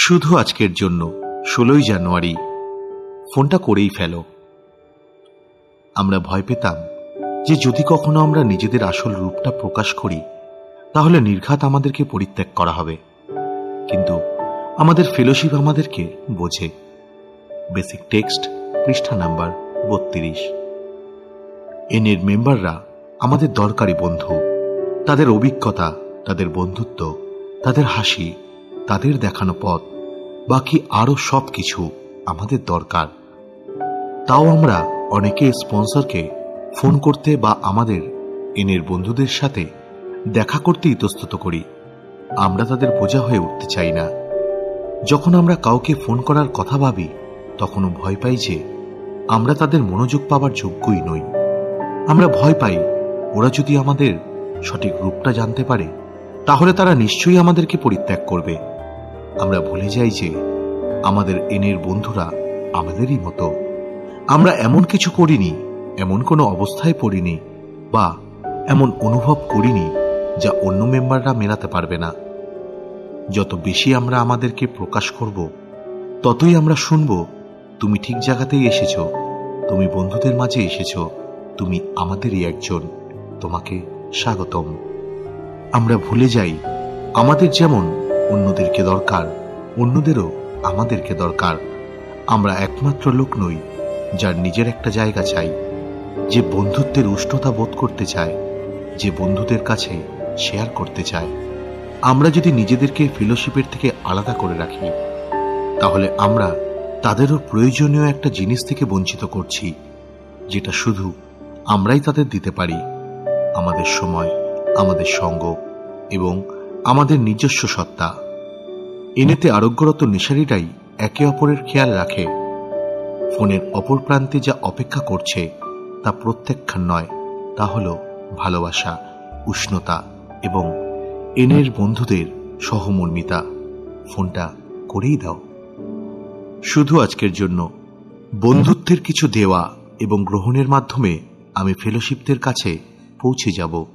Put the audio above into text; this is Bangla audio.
শুধু আজকের জন্য 16ই জানুয়ারি ফোনটা করেই ফেলো। আমরা ভয় পেতাম যে যদি কখনো আমরা নিজেদের আসল রূপটা প্রকাশ করি তাহলে নির্ঘাত আমাদেরকে পরিত্যাগ করা হবে। কিন্তু আমাদের ফেলোশিপ আমাদেরকে বোঝে। বেসিক টেক্সট, পৃষ্ঠা নাম্বার 32। এনের মেম্বাররা আমাদের দরকারি বন্ধু। তাদের অভিজ্ঞতা, তাদের বন্ধুত্ব, তাদের হাসি, তাদের দেখানো পথ, বাকি আরো সব কিছু আমাদের দরকার। তাও আমরা অনেকে স্পন্সরকে ফোন করতে বা আমাদের এনের বন্ধুদের সাথে দেখা করতে ইতস্তত করি। আমরা তাদের বোঝা হয়ে উঠতে চাই না। যখন আমরা কাউকে ফোন করার কথা ভাবি তখনও ভয় পাই যে আমরা তাদের মনোযোগ পাওয়ার যোগ্যই নই। আমরা ভয় পাই ওরা যদি আমাদের সঠিক রূপটা জানতে পারে তাহলে তারা নিশ্চয়ই আমাদেরকে পরিত্যাগ করবে। আমরা ভুলে যাই যে আমাদের এনের বন্ধুরা আমাদেরই মতো। আমরা এমন কিছু করিনি, এমন কোনো অবস্থায় পড়িনি বা এমন অনুভব করিনি যা অন্য মেম্বাররা মেলাতে পারবে না। যত বেশি আমরা আমাদেরকে প্রকাশ করব ততই আমরা শুনব, তুমি ঠিক জায়গাতেই এসেছো, তুমি বন্ধুদের মাঝে এসেছো, তুমি আমাদেরই একজন, তোমাকে স্বাগতম। আমরা ভুলে যাই আমাদের যেমন অন্যদেরকে দরকার, অন্যদেরও আমাদেরকে দরকার। আমরা একমাত্র লোক নই যার নিজের একটা জায়গা চাই, যে বন্ধুত্বের উষ্ণতা বোধ করতে চায়, যে বন্ধুদের কাছে শেয়ার করতে চায়। আমরা যদি নিজেদেরকে ফেলোশিপের থেকে আলাদা করে রাখি তাহলে আমরা তাদেরও প্রয়োজনীয় একটা জিনিস থেকে বঞ্চিত করছি, যেটা শুধু আমরাই তাদের দিতে পারি, আমাদের সময়, আমাদের সঙ্গ এবং আমাদের নিজস্ব সত্তা। এনেতে আরোগ্যরত নেশারীরাই একে অপরের খেয়াল রাখে। ফোনের অপর প্রান্তে যা অপেক্ষা করছে তা প্রত্যাখ্যান নয়, তা হল ভালোবাসা, উষ্ণতা এবং এনের বন্ধুদের সহমর্মিতা। ফোনটা করেই দাও। শুধু আজকের জন্য বন্ধুত্বের কিছু দেওয়া এবং গ্রহণের মাধ্যমে আমি ফেলোশিপদের কাছে পৌঁছে যাব।